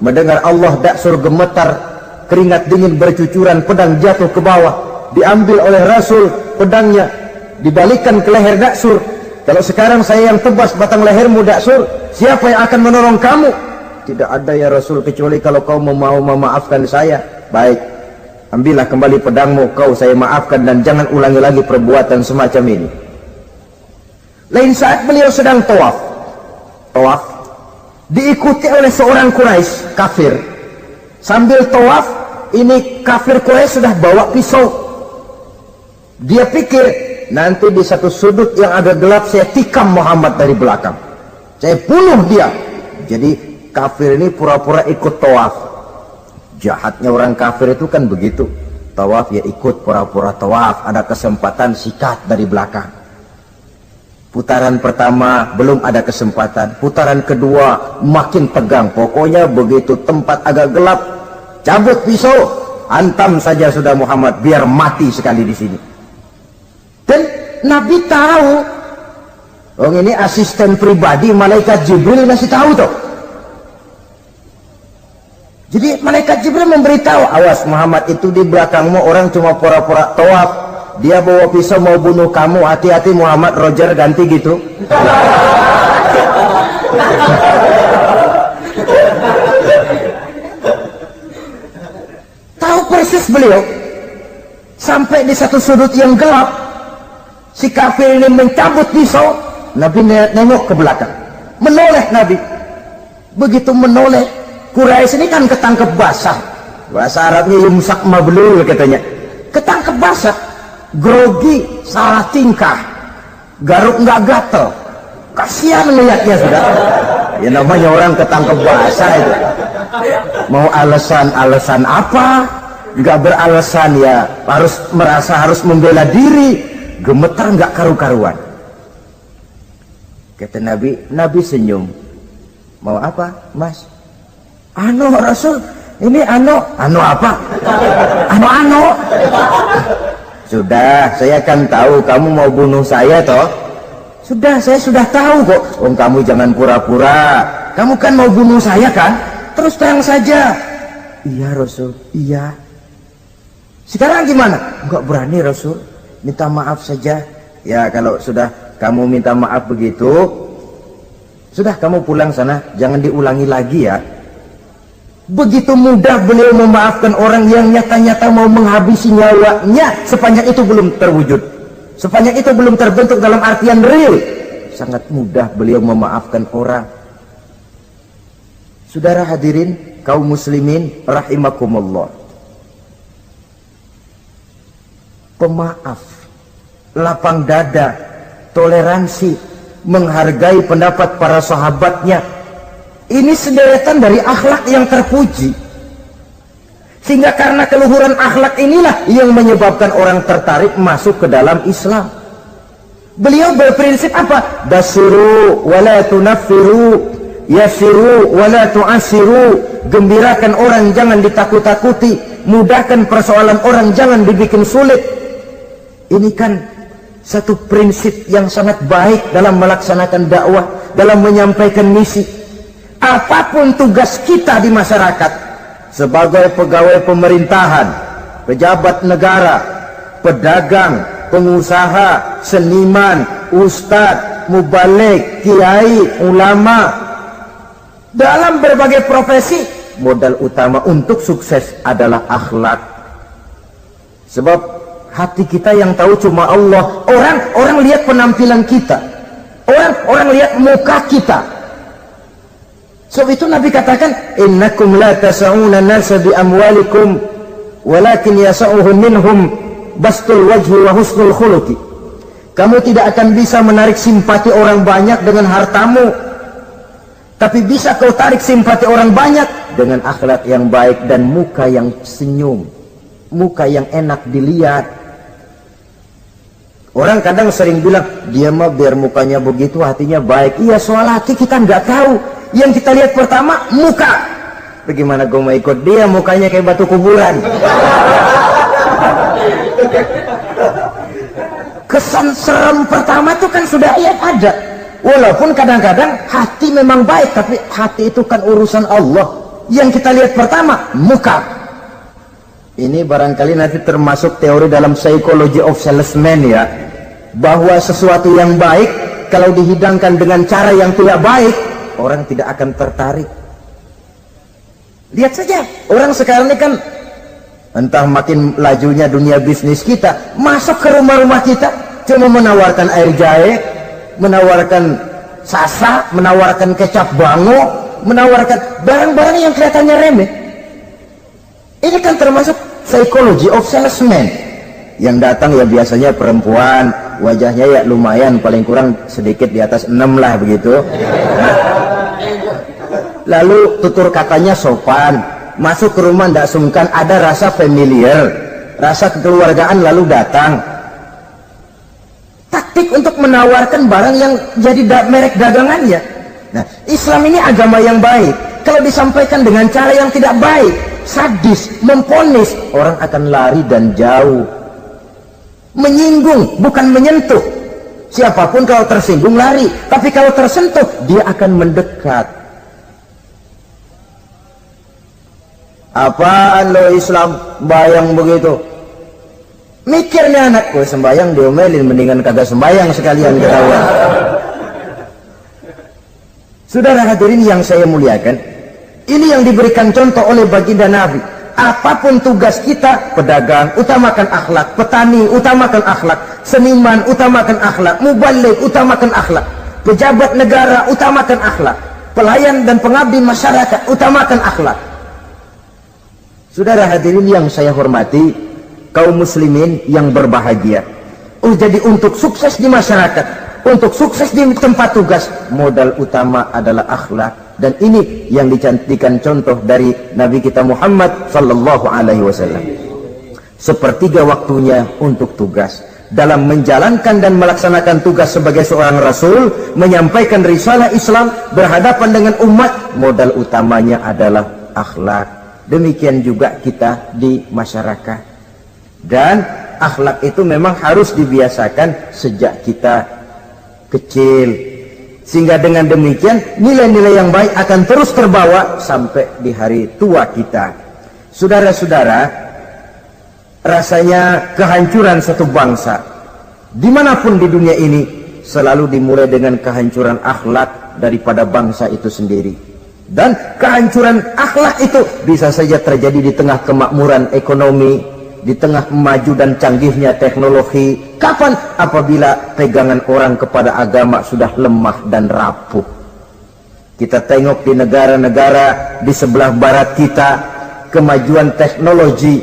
Speaker 1: Mendengar Allah, Daksur gemetar, keringat dingin bercucuran, pedang jatuh ke bawah, diambil oleh Rasul pedangnya, dibalikkan ke leher Daksur. Kalau sekarang saya yang tebas batang lehermu Daksur, siapa yang akan menolong kamu? Tidak ada ya Rasul, kecuali kalau kau mau memaafkan saya. Baik, ambillah kembali pedangmu, kau saya maafkan, dan jangan ulangi lagi perbuatan semacam ini. Lain saat beliau sedang tawaf, diikuti oleh seorang Quraisy kafir. Sambil tawaf, ini kafir Quraisy sudah bawa pisau. Dia pikir, nanti di satu sudut yang agak gelap saya tikam Muhammad dari belakang, saya bunuh dia. Jadi kafir ini pura-pura ikut tawaf. Jahatnya orang kafir itu kan begitu, tawaf ya ikut pura-pura tawaf, ada kesempatan sikat dari belakang. Putaran pertama belum ada kesempatan, putaran kedua makin tegang. Pokoknya begitu tempat agak gelap, cabut pisau, hantam saja sudah Muhammad, biar mati sekali di sini. Dan Nabi tahu, oh ini asisten pribadi malaikat Jibril masih tahu tuh. Jadi malaikat Jibril memberitahu, awas Muhammad, itu di belakangmu orang cuma pura-pura tawaf, dia bawa pisau mau bunuh kamu, hati-hati Muhammad, Roger ganti gitu. Tahu persis beliau. Sampai di satu sudut yang gelap, si kafir ini mencabut pisau. Nabi nengok ke belakang, menoleh Nabi. Begitu menoleh, Quraisy ini kan ketangkep basah, bahasa Arabnya yumsak mablul katanya, ketangkep basah, grogi, salah tingkah, garuk nggak gatel, kasihan melihatnya sudah. Ya namanya orang ketangkep basah itu, mau alasan apa? Nggak beralasan ya, harus merasa harus membela diri, gemetar nggak karu-karuan. Kata Nabi senyum. Mau apa, Mas? Anu Rasul, ini anu apa? Anu. Sudah, saya kan tahu kamu mau bunuh saya toh. Sudah, saya sudah tahu kok. Oh, kamu jangan pura-pura. Kamu kan mau bunuh saya kan? Terus terang saja. Iya Rasul, iya. Sekarang gimana? Enggak berani Rasul, minta maaf saja. Ya kalau sudah kamu minta maaf begitu, sudah kamu pulang sana, jangan diulangi lagi ya. Begitu mudah beliau memaafkan orang yang nyata-nyata mau menghabisi nyawanya, sepanjang itu belum terwujud, sepanjang itu belum terbentuk dalam artian real. Sangat mudah beliau memaafkan orang. Saudara hadirin kaum muslimin rahimakumullah, pemaaf, lapang dada, toleransi, menghargai pendapat para sahabatnya, ini sederetan dari akhlak yang terpuji. Sehingga karena keluhuran akhlak inilah yang menyebabkan orang tertarik masuk ke dalam Islam. Beliau berprinsip apa? Basiru wala tunaffiru, yasiru wala tu'asiru. Gembirakan orang, jangan ditakut-takuti. Mudahkan persoalan orang, jangan dibikin sulit. Ini kan satu prinsip yang sangat baik dalam melaksanakan dakwah, dalam menyampaikan misi. Apapun tugas kita di masyarakat, sebagai pegawai pemerintahan, pejabat negara, pedagang, pengusaha, seniman, ustadz, mubalik, kiai, ulama, dalam berbagai profesi, modal utama untuk sukses adalah akhlak. Sebab hati kita yang tahu cuma Allah. Orang lihat penampilan kita, orang lihat muka kita. Sebab itu Nabi katakan, innakum la tas'una nasa bi amwalikum walakin yas'uhum minhum bastul wajhi wa husnul khuluqi. Kamu tidak akan bisa menarik simpati orang banyak dengan hartamu, tapi bisa kau tarik simpati orang banyak dengan akhlak yang baik dan muka yang senyum, muka yang enak dilihat. Orang kadang sering bilang, dia mah biar mukanya begitu hatinya baik. Iya, soal hati kita nggak tahu. Yang kita lihat pertama muka. Bagaimana gue mau ikut dia, mukanya kayak batu kuburan. Kesan serem pertama itu kan sudah ada. Walaupun kadang-kadang hati memang baik, tapi hati itu kan urusan Allah. Yang kita lihat pertama muka. Ini barangkali nanti termasuk teori dalam psychology of salesman ya, bahwa sesuatu yang baik kalau dihidangkan dengan cara yang tidak baik, orang tidak akan tertarik. Lihat saja, orang sekarang ini kan entah makin lajunya dunia bisnis kita, masuk ke rumah-rumah kita cuma menawarkan air jahe, menawarkan sasa, menawarkan kecap bango, menawarkan barang-barang yang kelihatannya remeh. Ini kan termasuk psychology of salesman. Yang datang ya biasanya perempuan, wajahnya ya lumayan, paling kurang sedikit di atas 6 lah begitu. Lalu tutur katanya sopan, masuk ke rumah tidak sungkan, ada rasa familiar, rasa kekeluargaan, lalu datang. Taktik untuk menawarkan barang yang jadi merek dagangannya. Nah, Islam ini agama yang baik. Kalau disampaikan dengan cara yang tidak baik, sadis, memponis, orang akan lari dan jauh. Menyinggung, bukan menyentuh. Siapapun kalau tersinggung lari, tapi kalau tersentuh, dia akan mendekat. Apaan lo Islam bayang begitu? Mikirnya anak, gue sembayang diomelin, mendingan kagak sembayang sekalian ketahuan. Saudara hadirin yang saya muliakan, ini yang diberikan contoh oleh baginda Nabi. Apapun tugas kita, pedagang utamakan akhlak, petani utamakan akhlak, seniman utamakan akhlak, mubaligh utamakan akhlak, pejabat negara utamakan akhlak, pelayan dan pengabdi masyarakat utamakan akhlak. Saudara hadirin yang saya hormati, kaum muslimin yang berbahagia. Jadi untuk sukses di masyarakat, untuk sukses di tempat tugas, modal utama adalah akhlak. Dan ini yang dicantikan contoh dari Nabi kita Muhammad sallallahu alaihi wasallam. Sepertiga waktunya untuk tugas. Dalam menjalankan dan melaksanakan tugas sebagai seorang rasul, menyampaikan risalah Islam, berhadapan dengan umat, modal utamanya adalah akhlak. Demikian juga kita di masyarakat. Dan akhlak itu memang harus dibiasakan sejak kita kecil, sehingga dengan demikian nilai-nilai yang baik akan terus terbawa sampai di hari tua kita. Saudara-saudara, rasanya kehancuran satu bangsa dimanapun di dunia ini selalu dimulai dengan kehancuran akhlak daripada bangsa itu sendiri. Dan kehancuran akhlak itu bisa saja terjadi di tengah kemakmuran ekonomi, di tengah maju dan canggihnya teknologi. Kapan? Apabila pegangan orang kepada agama sudah lemah dan rapuh. Kita tengok di negara-negara di sebelah barat kita, kemajuan teknologi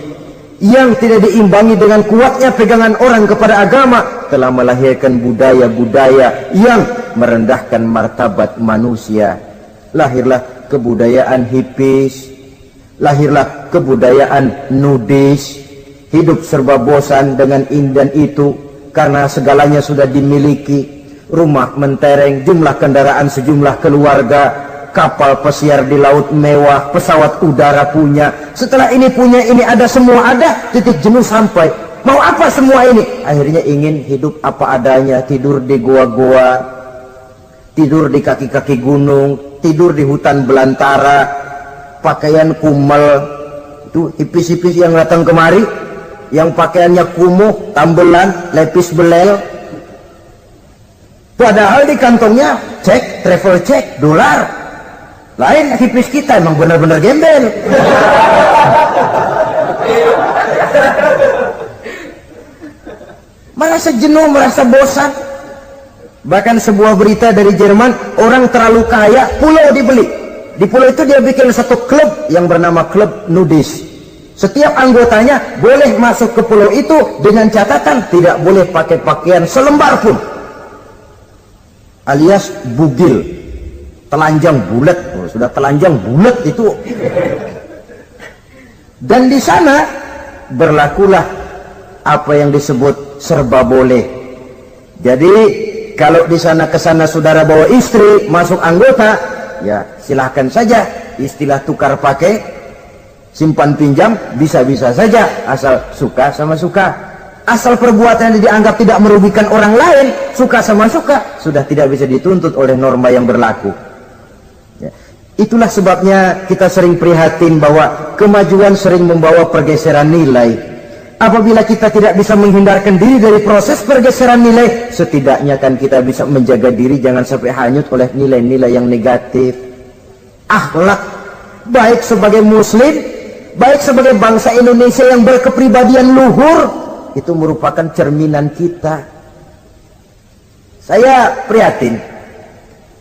Speaker 1: yang tidak diimbangi dengan kuatnya pegangan orang kepada agama telah melahirkan budaya-budaya yang merendahkan martabat manusia. Lahirlah kebudayaan hippies, lahirlah kebudayaan nudis, hidup serba bosan dengan ini dan itu karena segalanya sudah dimiliki, rumah mentereng, jumlah kendaraan sejumlah keluarga, kapal pesiar di laut mewah, pesawat udara punya, setelah ini punya ini ada, semua ada, titik jenuh sampai. Mau apa semua ini? Akhirnya ingin hidup apa adanya, tidur di goa-goa, tidur di kaki-kaki gunung, tidur di hutan belantara, pakaian kumel. Itu hipis-hipis yang datang kemari, yang pakaiannya kumuh, tambelan, lepis belel, padahal di kantongnya cek, travel cek, dolar. Lain hipis kita, emang benar-benar gembel. Merasa jenuh, merasa bosan. Bahkan sebuah berita dari Jerman, orang terlalu kaya, pulau dibeli. Di pulau itu dia bikin satu klub yang bernama klub nudis. Setiap anggotanya boleh masuk ke pulau itu dengan catatan tidak boleh pakai pakaian selembar pun, alias bugil, telanjang bulat. Sudah telanjang bulat itu. Dan di sana berlakulah apa yang disebut serba boleh. Jadi kalau di sana kesana saudara bawa istri masuk anggota, ya silahkan saja. Istilah tukar pakai, simpan pinjam, bisa-bisa saja, asal suka sama suka. Asal perbuatan yang dianggap tidak merugikan orang lain, suka sama suka, sudah tidak bisa dituntut oleh norma yang berlaku. Ya. Itulah sebabnya kita sering prihatin bahwa kemajuan sering membawa pergeseran nilai. Apabila kita tidak bisa menghindarkan diri dari proses pergeseran nilai, setidaknya kan kita bisa menjaga diri jangan sampai hanyut oleh nilai-nilai yang negatif. Akhlak, baik sebagai muslim, baik sebagai bangsa Indonesia yang berkepribadian luhur, itu merupakan cerminan kita. Saya prihatin,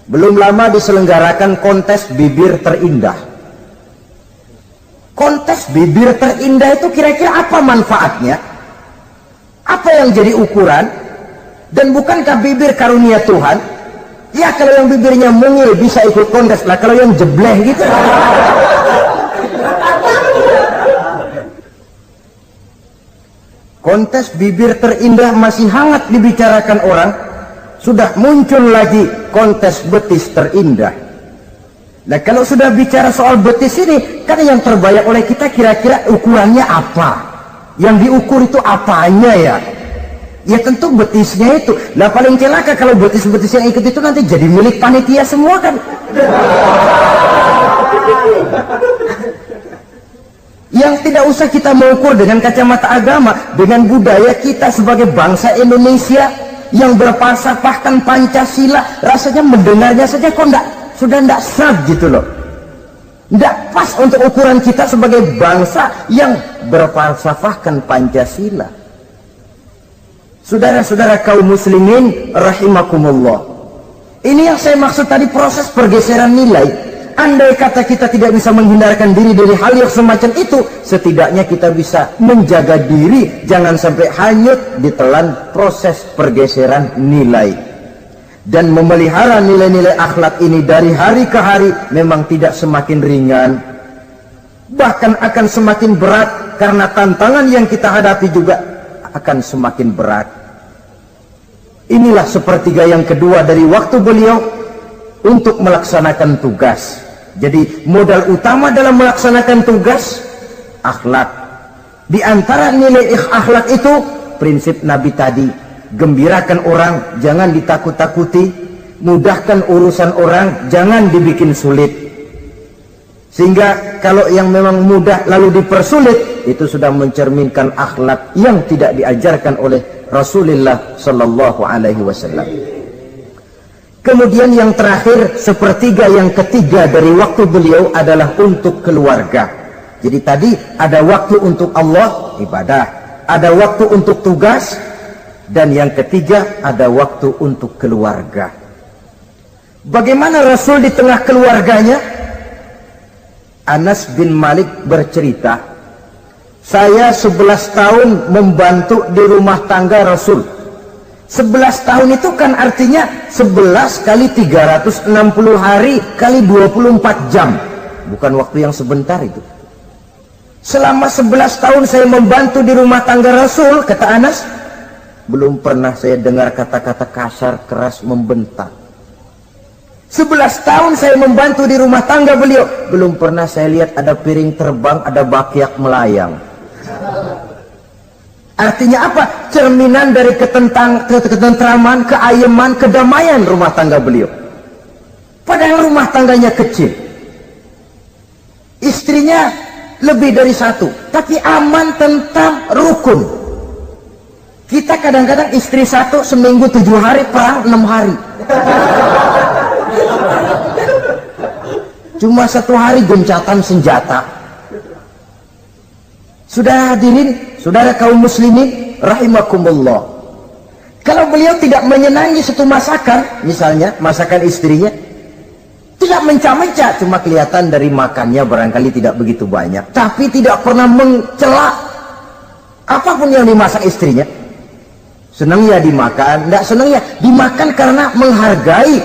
Speaker 1: belum lama diselenggarakan kontes bibir terindah. Kontes bibir terindah itu kira-kira apa manfaatnya? Apa yang jadi ukuran? Dan bukankah bibir karunia Tuhan? Ya kalau yang bibirnya mungil bisa ikut kontes lah, kalau yang jebleh gitu. Kontes bibir terindah masih hangat dibicarakan orang. Sudah muncul lagi kontes betis terindah. Nah kalau sudah bicara soal betis ini, kan yang terbayang oleh kita kira-kira ukurannya apa? Yang diukur itu apanya ya? Ya tentu betisnya itu. Nah paling celaka kalau betis-betis yang ikut itu nanti jadi milik panitia semua kan? Yang tidak usah kita mengukur dengan kacamata agama, dengan budaya kita sebagai bangsa Indonesia yang berfalsafahkan Pancasila, rasanya mendengarnya saja kok sudah tidak sah gitu loh. Tidak pas untuk ukuran kita sebagai bangsa yang berfalsafahkan Pancasila. Saudara-saudara kaum muslimin rahimakumullah, ini yang saya maksud tadi, proses pergeseran nilai. Andai kata kita tidak bisa menghindarkan diri dari hal yang semacam itu, setidaknya kita bisa menjaga diri jangan sampai hanyut ditelan proses pergeseran nilai. Dan memelihara nilai-nilai akhlak ini dari hari ke hari memang tidak semakin ringan, bahkan akan semakin berat, karena tantangan yang kita hadapi juga akan semakin berat. Inilah sepertiga yang kedua dari waktu beliau untuk melaksanakan tugas. Jadi modal utama dalam melaksanakan tugas akhlak. Di antara nilai akhlak itu prinsip Nabi tadi, gembirakan orang, jangan ditakut-takuti, mudahkan urusan orang, jangan dibikin sulit. Sehingga kalau yang memang mudah lalu dipersulit, itu sudah mencerminkan akhlak yang tidak diajarkan oleh Rasulullah Sallallahu Alaihi Wasallam. Kemudian yang terakhir, sepertiga yang ketiga dari waktu beliau adalah untuk keluarga. Jadi tadi ada waktu untuk Allah, ibadah, ada waktu untuk tugas, dan yang ketiga ada waktu untuk keluarga. Bagaimana Rasul di tengah keluarganya? Anas bin Malik bercerita, saya 11 tahun membantu di rumah tangga Rasul. 11 tahun itu kan artinya 11 kali 360 hari kali 24 jam. Bukan waktu yang sebentar itu. Selama 11 tahun saya membantu di rumah tangga Rasul, kata Anas, belum pernah saya dengar kata-kata kasar, keras, membentak. 11 tahun saya membantu di rumah tangga beliau, belum pernah saya lihat ada piring terbang, ada bakyak melayang. Artinya apa? Cerminan dari ketentraman, keayeman, kedamaian rumah tangga beliau. Padahal rumah tangganya kecil, istrinya lebih dari satu, tapi aman, tentram, rukun. Kita kadang-kadang istri satu seminggu 7 hari, perang 6 hari. Cuma 1 hari gencatan senjata. Sudah hadirin, saudara kaum muslimin rahimakumullah, kalau beliau tidak menyenangi satu masakan, misalnya masakan istrinya, Tidak mencah-mencah, cuma kelihatan dari makannya barangkali tidak begitu banyak. Tapi tidak pernah mencela apapun yang dimasak istrinya. Senang ya dimakan, tidak senang ya dimakan karena menghargai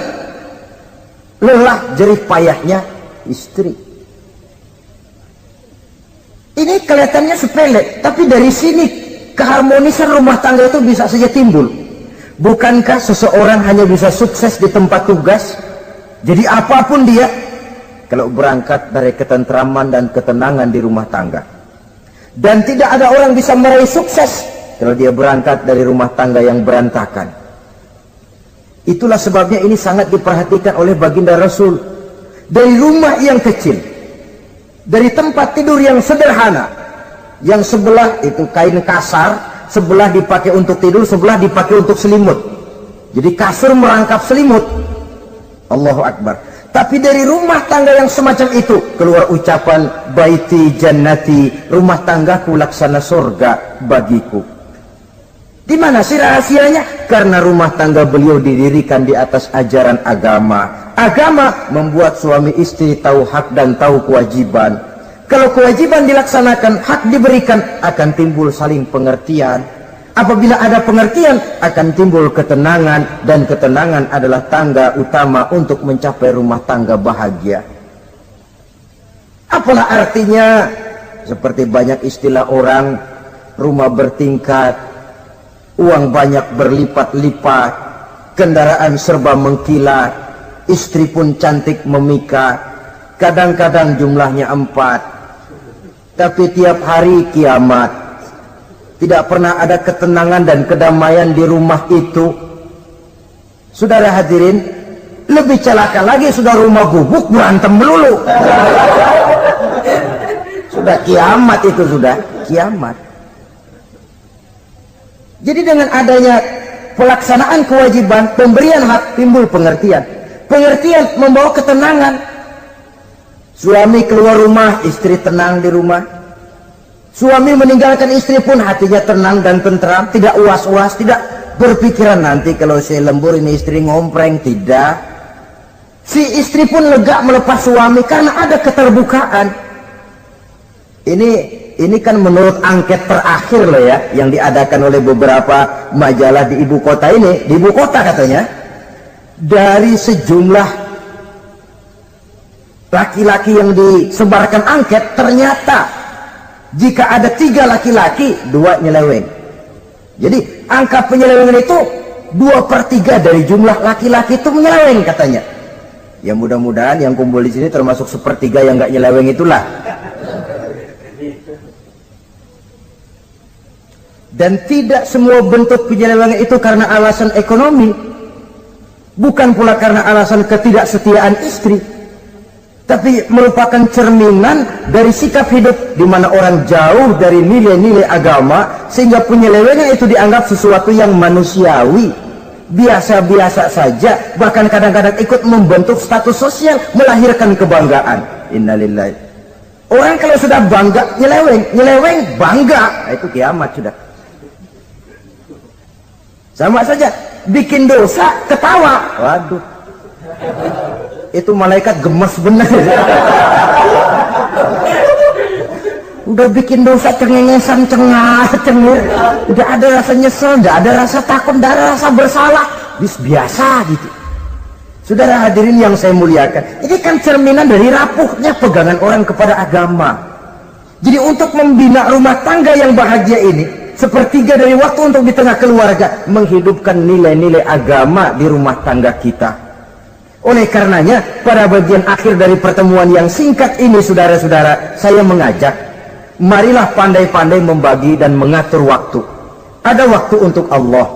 Speaker 1: lelah jerih payahnya istri. Ini kelihatannya sepele, tapi dari sini keharmonisan rumah tangga itu bisa saja timbul. Bukankah seseorang hanya bisa sukses di tempat tugas? Jadi apapun dia, kalau berangkat dari ketentraman dan ketenangan di rumah tangga. Dan tidak ada orang bisa meraih sukses kalau dia berangkat dari rumah tangga yang berantakan. Itulah sebabnya ini sangat diperhatikan oleh baginda Rasul. Dari rumah yang kecil, dari tempat tidur yang sederhana, yang sebelah itu kain kasar, sebelah dipakai untuk tidur, sebelah dipakai untuk selimut. Jadi kasur merangkap selimut. Allahu Akbar. Tapi dari rumah tangga yang semacam itu keluar ucapan baiti jannati, rumah tanggaku laksana surga bagiku. Di mana sih rahasianya? Karena rumah tangga beliau didirikan di atas ajaran agama. Agama membuat suami istri tahu hak dan tahu kewajiban. Kalau kewajiban dilaksanakan, hak diberikan, akan timbul saling pengertian. Apabila ada pengertian, akan timbul ketenangan, dan ketenangan adalah tangga utama untuk mencapai rumah tangga bahagia. Apalah artinya? Seperti banyak istilah orang, rumah bertingkat, uang banyak berlipat-lipat, kendaraan serba mengkilat, istri pun cantik memikat, kadang-kadang jumlahnya 4, tapi tiap hari kiamat. Tidak pernah ada ketenangan dan kedamaian di rumah itu. Saudara hadirin, lebih celaka lagi sudah rumah gubuk berantem melulu. Sudah kiamat itu, sudah kiamat. Jadi dengan adanya pelaksanaan kewajiban, pemberian hak, timbul pengertian. Pengertian membawa ketenangan. Suami keluar rumah, istri tenang di rumah. Suami meninggalkan istri pun hatinya tenang dan tentram, tidak was-was, tidak berpikiran nanti kalau saya lembur ini istri ngompreng, tidak. Si istri pun lega melepas suami karena ada keterbukaan. Ini kan menurut angket terakhir loh ya, yang diadakan oleh beberapa majalah di ibu kota ini, di ibu kota katanya, dari sejumlah laki-laki yang disebarkan angket, ternyata jika ada 3 laki-laki, 2 nyeleweng. Jadi angka penyelewengan itu 2/3 dari jumlah laki-laki itu menyeleweng katanya. Ya mudah-mudahan yang kumpul di sini termasuk 1/3 yang nggak nyeleweng itulah. Dan tidak semua bentuk penyelewengan itu karena alasan ekonomi, bukan pula karena alasan ketidaksetiaan istri, tapi merupakan cerminan dari sikap hidup di mana orang jauh dari nilai-nilai agama, sehingga penyelewengan itu dianggap sesuatu yang manusiawi, biasa-biasa saja, bahkan kadang-kadang ikut membentuk status sosial, melahirkan kebanggaan. Innalillahi. Orang kalau sudah bangga nyeleweng bangga, itu kiamat sudah. Sama saja bikin dosa ketawa, waduh, itu malaikat gemes benar. Udah bikin dosa cengengesan, cengir, udah ada rasa nyesel, udah ada rasa takut, udah ada rasa bersalah, biasa gitu. Saudara hadirin yang saya muliakan, ini kan cerminan dari rapuhnya pegangan orang kepada agama. Jadi untuk membina rumah tangga yang bahagia ini, 1/3 dari waktu untuk di tengah keluarga, menghidupkan nilai-nilai agama di rumah tangga kita. Oleh karenanya, pada bagian akhir dari pertemuan yang singkat ini, saudara-saudara, saya mengajak, marilah pandai-pandai membagi dan mengatur waktu. Ada waktu untuk Allah,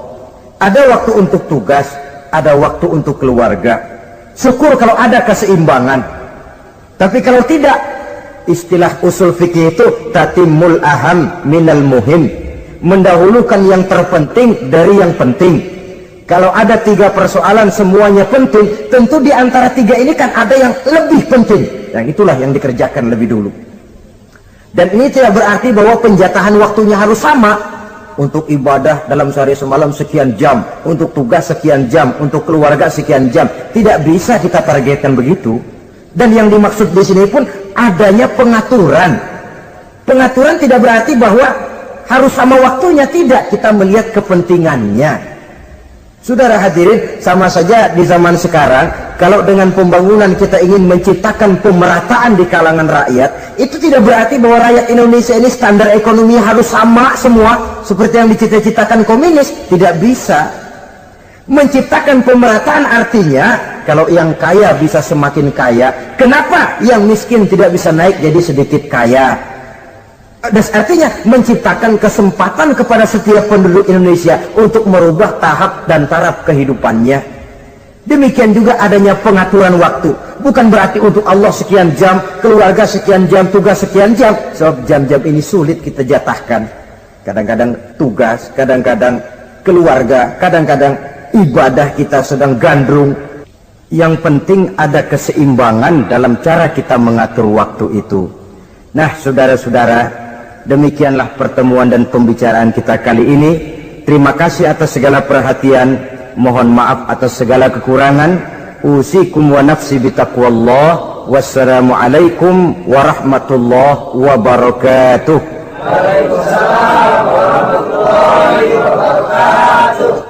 Speaker 1: ada waktu untuk tugas, ada waktu untuk keluarga. Syukur kalau ada keseimbangan. Tapi kalau tidak, istilah usul fikih itu tatimul aham minal muhim, mendahulukan yang terpenting dari yang penting. Kalau ada 3 persoalan semuanya penting, tentu di antara 3 ini kan ada yang lebih penting, yang itulah yang dikerjakan lebih dulu. Dan ini tidak berarti bahwa penjatahan waktunya harus sama. untuk ibadah dalam sehari semalam sekian jam, untuk tugas sekian jam, untuk keluarga sekian jam. Tidak bisa kita targetkan begitu. Dan yang dimaksud di sini pun adanya pengaturan. Pengaturan tidak berarti bahwa harus sama waktunya, tidak. Kita melihat kepentingannya. Saudara hadirin, sama saja di zaman sekarang, kalau dengan pembangunan kita ingin menciptakan pemerataan di kalangan rakyat, itu tidak berarti bahwa rakyat Indonesia ini standar ekonomi harus sama semua, seperti yang dicita-citakan komunis. Tidak bisa. Menciptakan pemerataan artinya, kalau yang kaya bisa semakin kaya, kenapa yang miskin tidak bisa naik jadi sedikit kaya? Dan artinya menciptakan kesempatan kepada setiap penduduk Indonesia untuk merubah tahap dan taraf kehidupannya. Demikian juga adanya pengaturan waktu. Bukan berarti untuk Allah sekian jam, keluarga sekian jam, tugas sekian jam. Sebab jam-jam ini sulit kita jatahkan. Kadang-kadang tugas, kadang-kadang keluarga, kadang-kadang ibadah kita sedang gandrung. Yang penting ada keseimbangan dalam cara kita mengatur waktu itu. Nah, saudara-saudara, demikianlah pertemuan dan pembicaraan kita kali ini. Terima kasih atas segala perhatian. Mohon maaf atas segala kekurangan. Usikum wa nafsi bitaqwallah. Wassalamualaikum warahmatullahi wabarakatuh.
Speaker 2: Waalaikumsalam warahmatullahi wabarakatuh.